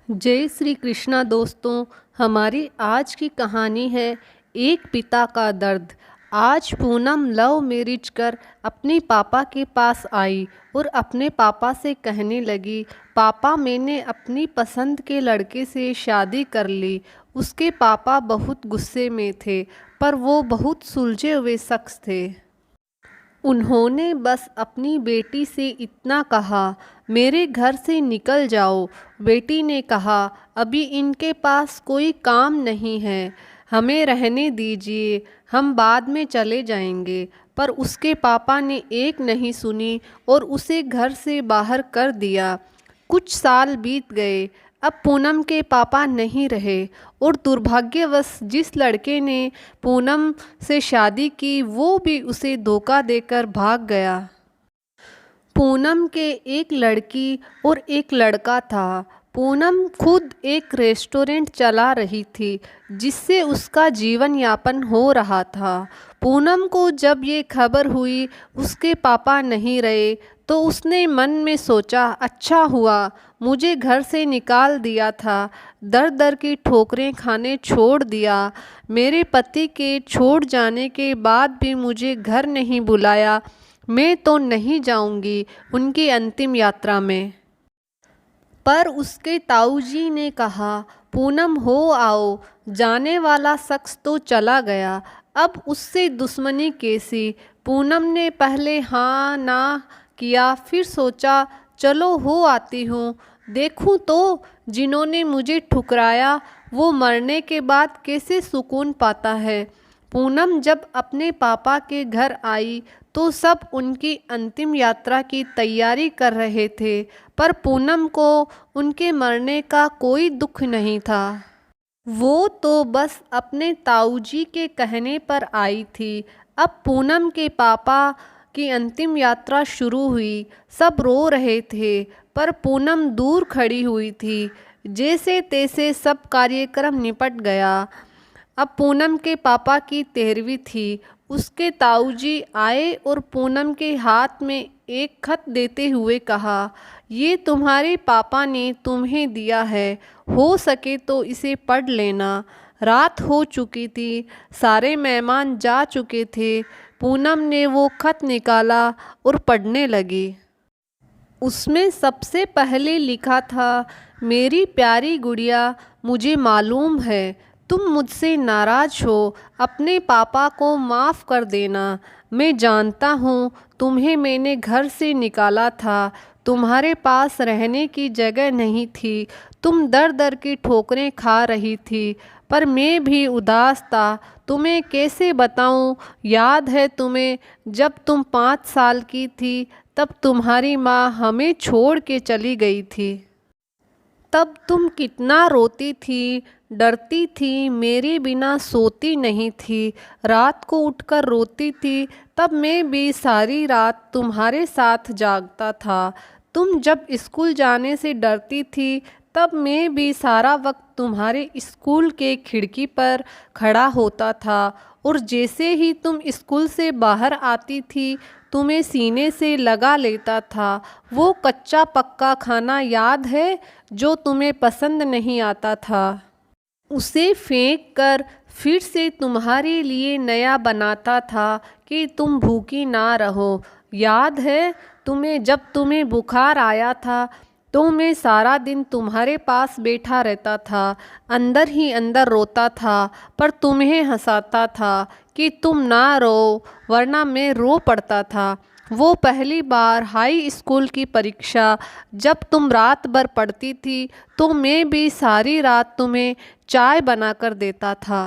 जय श्री कृष्णा दोस्तों। हमारी आज की कहानी है एक पिता का दर्द। आज पूनम लव मैरिज कर अपने पापा के पास आई और अपने पापा से कहने लगी, पापा मैंने अपनी पसंद के लड़के से शादी कर ली। उसके पापा बहुत गुस्से में थे, पर वो बहुत सुलझे हुए शख्स थे। उन्होंने बस अपनी बेटी से इतना कहा, मेरे घर से निकल जाओ। बेटी ने कहा, अभी इनके पास कोई काम नहीं है, हमें रहने दीजिए, हम बाद में चले जाएंगे। पर उसके पापा ने एक नहीं सुनी और उसे घर से बाहर कर दिया। कुछ साल बीत गए। अब पूनम के पापा नहीं रहे और दुर्भाग्यवश जिस लड़के ने पूनम से शादी की वो भी उसे धोखा देकर भाग गया। पूनम के एक लड़की और एक लड़का था। पूनम खुद एक रेस्टोरेंट चला रही थी जिससे उसका जीवन यापन हो रहा था। पूनम को जब ये खबर हुई उसके पापा नहीं रहे तो उसने मन में सोचा, अच्छा हुआ मुझे घर से निकाल दिया था, दर दर की ठोकरें खाने छोड़ दिया। मेरे पति के छोड़ जाने के बाद भी मुझे घर नहीं बुलाया। मैं तो नहीं जाऊंगी उनकी अंतिम यात्रा में। पर उसके ताऊजी ने कहा, पूनम हो आओ, जाने वाला शख्स तो चला गया, अब उससे दुश्मनी कैसी। पूनम ने पहले हाँ ना किया, फिर सोचा चलो हो आती हूँ, देखूँ तो जिन्होंने मुझे ठुकराया वो मरने के बाद कैसे सुकून पाता है। पूनम जब अपने पापा के घर आई तो सब उनकी अंतिम यात्रा की तैयारी कर रहे थे, पर पूनम को उनके मरने का कोई दुख नहीं था। वो तो बस अपने ताऊजी के कहने पर आई थी। अब पूनम के पापा की अंतिम यात्रा शुरू हुई। सब रो रहे थे, पर पूनम दूर खड़ी हुई थी। जैसे तैसे सब कार्यक्रम निपट गया। अब पूनम के पापा की 13वीं थी। उसके ताऊजी आए और पूनम के हाथ में एक खत देते हुए कहा, ये तुम्हारे पापा ने तुम्हें दिया है, हो सके तो इसे पढ़ लेना। रात हो चुकी थी, सारे मेहमान जा चुके थे। पूनम ने वो खत निकाला और पढ़ने लगी। उसमें सबसे पहले लिखा था, मेरी प्यारी गुड़िया, मुझे मालूम है तुम मुझसे नाराज़ हो, अपने पापा को माफ़ कर देना। मैं जानता हूँ तुम्हें मैंने घर से निकाला था, तुम्हारे पास रहने की जगह नहीं थी, तुम दर दर की ठोकरें खा रही थी, पर मैं भी उदास था। तुम्हें कैसे बताऊँ, याद है तुम्हें जब तुम 5 साल की थी तब तुम्हारी माँ हमें छोड़ के चली गई थी। तब तुम कितना रोती थी, डरती थी, मेरे बिना सोती नहीं थी, रात को उठकर रोती थी। तब मैं भी सारी रात तुम्हारे साथ जागता था। तुम जब स्कूल जाने से डरती थी तब मैं भी सारा वक्त तुम्हारे स्कूल के खिड़की पर खड़ा होता था, और जैसे ही तुम स्कूल से बाहर आती थी तुम्हें सीने से लगा लेता था। वो कच्चा पक्का खाना याद है जो तुम्हें पसंद नहीं आता था, उसे फेंक कर फिर से तुम्हारे लिए नया बनाता था कि तुम भूखी ना रहो। याद है तुम्हें जब तुम्हें बुखार आया था तो मैं सारा दिन तुम्हारे पास बैठा रहता था, अंदर ही अंदर रोता था, पर तुम्हें हंसाता था कि तुम ना रो, वरना मैं रो पड़ता था। वो पहली बार हाई स्कूल की परीक्षा जब तुम रात भर पढ़ती थी तो मैं भी सारी रात तुम्हें चाय बनाकर देता था।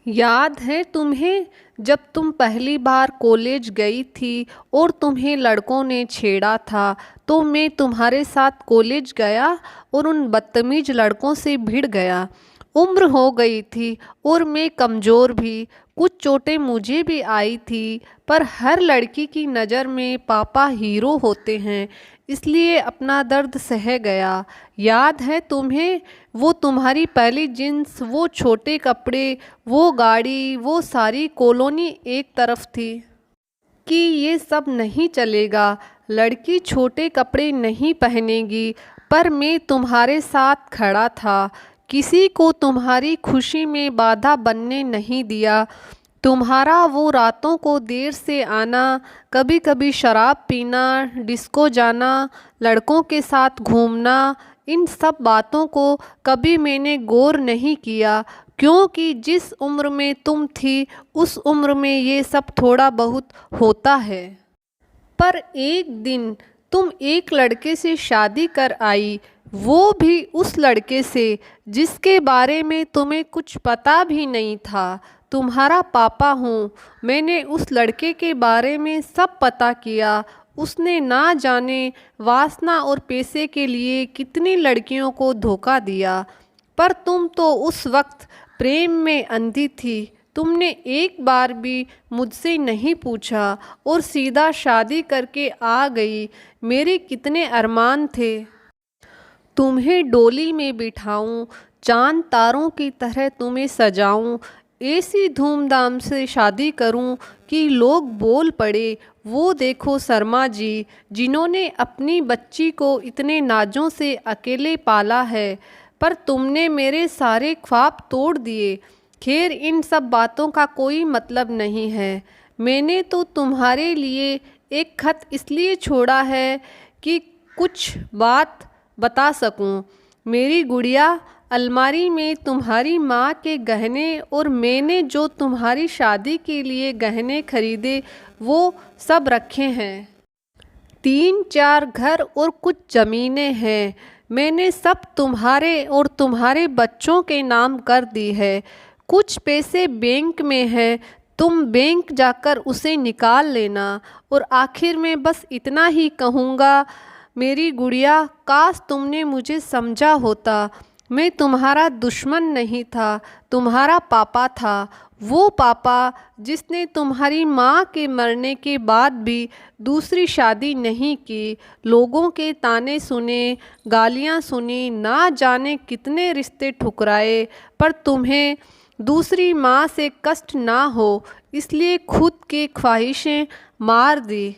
याद है तुम्हें जब तुम पहली बार कॉलेज गई थी और तुम्हें लड़कों ने छेड़ा था तो मैं तुम्हारे साथ कॉलेज गया और उन बदतमीज लड़कों से भिड़ गया। उम्र हो गई थी और मैं कमज़ोर भी, कुछ चोटें मुझे भी आई थी, पर हर लड़की की नज़र में पापा हीरो होते हैं, इसलिए अपना दर्द सह गया। याद है तुम्हें वो तुम्हारी पहली जींस, वो छोटे कपड़े, वो गाड़ी, वो सारी कॉलोनी एक तरफ थी कि ये सब नहीं चलेगा, लड़की छोटे कपड़े नहीं पहनेगी, पर मैं तुम्हारे साथ खड़ा था, किसी को तुम्हारी खुशी में बाधा बनने नहीं दिया। तुम्हारा वो रातों को देर से आना, कभी कभी शराब पीना, डिस्को जाना, लड़कों के साथ घूमना, इन सब बातों को कभी मैंने गौर नहीं किया, क्योंकि जिस उम्र में तुम थी उस उम्र में ये सब थोड़ा बहुत होता है। पर एक दिन तुम एक लड़के से शादी कर आई, वो भी उस लड़के से जिसके बारे में तुम्हें कुछ पता भी नहीं था। तुम्हारा पापा हूँ, मैंने उस लड़के के बारे में सब पता किया। उसने ना जाने वासना और पैसे के लिए कितनी लड़कियों को धोखा दिया। पर तुम तो उस वक्त प्रेम में अंधी थी। तुमने एक बार भी मुझसे नहीं पूछा और सीधा शादी करके आ गई। मेरे कितने अरमान थे, तुम्हें डोली में बिठाऊं, चांद तारों की तरह तुम्हें सजाऊं, ऐसी धूमधाम से शादी करूं कि लोग बोल पड़े, वो देखो शर्मा जी, जिन्होंने अपनी बच्ची को इतने नाजों से अकेले पाला है। पर तुमने मेरे सारे ख्वाब तोड़ दिए। खैर, इन सब बातों का कोई मतलब नहीं है। मैंने तो तुम्हारे लिए एक खत इसलिए छोड़ा है कि कुछ बात बता सकूं। मेरी गुड़िया, अलमारी में तुम्हारी माँ के गहने और मैंने जो तुम्हारी शादी के लिए गहने खरीदे वो सब रखे हैं। 3-4 घर और कुछ ज़मीनें हैं। मैंने सब तुम्हारे और तुम्हारे बच्चों के नाम कर दी है। कुछ पैसे बैंक में हैं, तुम बैंक जाकर उसे निकाल लेना। और आखिर में बस इतना ही कहूँगा, मेरी गुड़िया, काश तुमने मुझे समझा होता। मैं तुम्हारा दुश्मन नहीं था, तुम्हारा पापा था। वो पापा जिसने तुम्हारी माँ के मरने के बाद भी दूसरी शादी नहीं की, लोगों के ताने सुने, गालियाँ सुनी, ना जाने कितने रिश्ते ठुकराए, पर तुम्हें दूसरी माँ से कष्ट ना हो इसलिए खुद की ख्वाहिशें मार दी।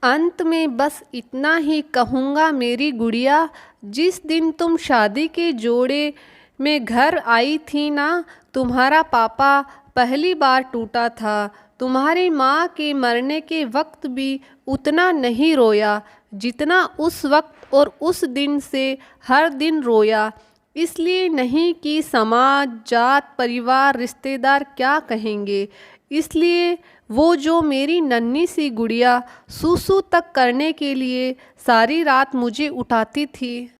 अंत में बस इतना ही कहूँगा, मेरी गुड़िया, जिस दिन तुम शादी के जोड़े में घर आई थी ना, तुम्हारा पापा पहली बार टूटा था। तुम्हारी माँ के मरने के वक्त भी उतना नहीं रोया जितना उस वक्त और उस दिन से हर दिन रोया। इसलिए नहीं कि समाज, जात, परिवार, रिश्तेदार क्या कहेंगे, इसलिए वो जो मेरी नन्ही सी गुड़िया सूसू तक करने के लिए सारी रात मुझे उठाती थी,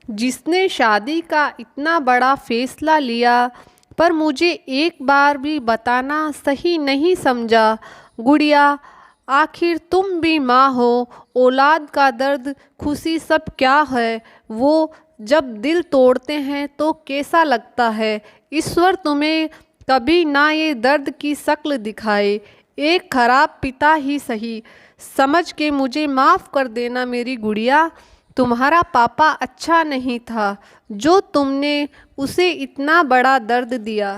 जिसने शादी का इतना बड़ा फैसला लिया पर मुझे एक बार भी बताना सही नहीं समझा। गुड़िया, आखिर तुम भी माँ हो, औलाद का दर्द, खुशी सब क्या है, वो जब दिल तोड़ते हैं तो कैसा लगता है। ईश्वर तुम्हें कभी ना ये दर्द की शक्ल दिखाए। एक खराब पिता ही सही समझ के मुझे माफ़ कर देना मेरी गुड़िया। तुम्हारा पापा अच्छा नहीं था जो तुमने उसे इतना बड़ा दर्द दिया।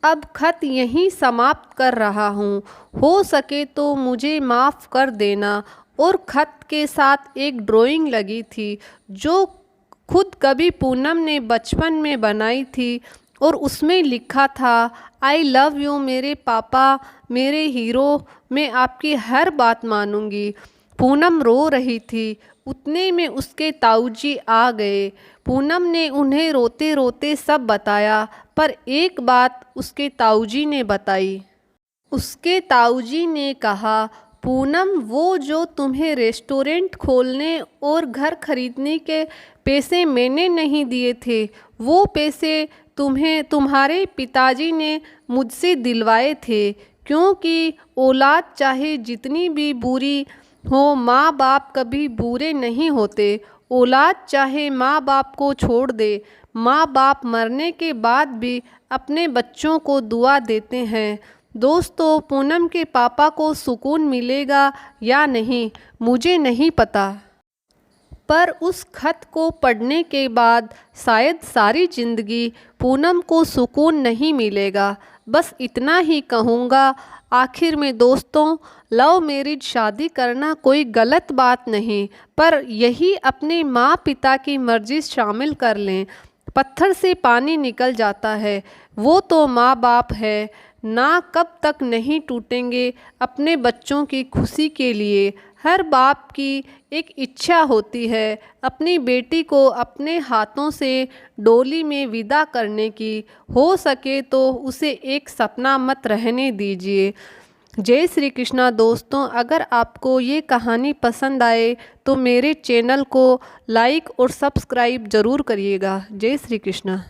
अब खत यहीं समाप्त कर रहा हूँ, हो सके तो मुझे माफ़ कर देना। और खत के साथ एक ड्राइंग लगी थी जो खुद कभी पूनम ने बचपन में बनाई थी और उसमें लिखा था, आई लव यू मेरे पापा, मेरे हीरो, मैं आपकी हर बात मानूंगी। पूनम रो रही थी, उतने में उसके ताऊजी आ गए। पूनम ने उन्हें रोते रोते सब बताया, पर एक बात उसके ताऊजी ने बताई। उसके ताऊजी ने कहा, पूनम, वो जो तुम्हें रेस्टोरेंट खोलने और घर खरीदने के पैसे मैंने नहीं दिए थे, वो पैसे तुम्हें तुम्हारे पिताजी ने मुझसे दिलवाए थे, क्योंकि औलाद चाहे जितनी भी बुरी हो, माँ बाप कभी बुरे नहीं होते। औलाद चाहे माँ बाप को छोड़ दे, माँ बाप मरने के बाद भी अपने बच्चों को दुआ देते हैं। दोस्तों, पूनम के पापा को सुकून मिलेगा या नहीं मुझे नहीं पता। पर उस खत को पढ़ने के बाद शायद सारी ज़िंदगी पूनम को सुकून नहीं मिलेगा। बस इतना ही कहूँगा। आखिर में दोस्तों, लव मैरिज शादी करना कोई गलत बात नहीं, पर यही अपने माँ पिता की मर्ज़ी शामिल कर लें। पत्थर से पानी निकल जाता है, वो तो माँ बाप है ना, कब तक नहीं टूटेंगे अपने बच्चों की खुशी के लिए। हर बाप की एक इच्छा होती है अपनी बेटी को अपने हाथों से डोली में विदा करने की। हो सके तो उसे एक सपना मत रहने दीजिए। जय श्री कृष्णा दोस्तों, अगर आपको ये कहानी पसंद आए तो मेरे चैनल को लाइक और सब्सक्राइब ज़रूर करिएगा। जय श्री कृष्णा।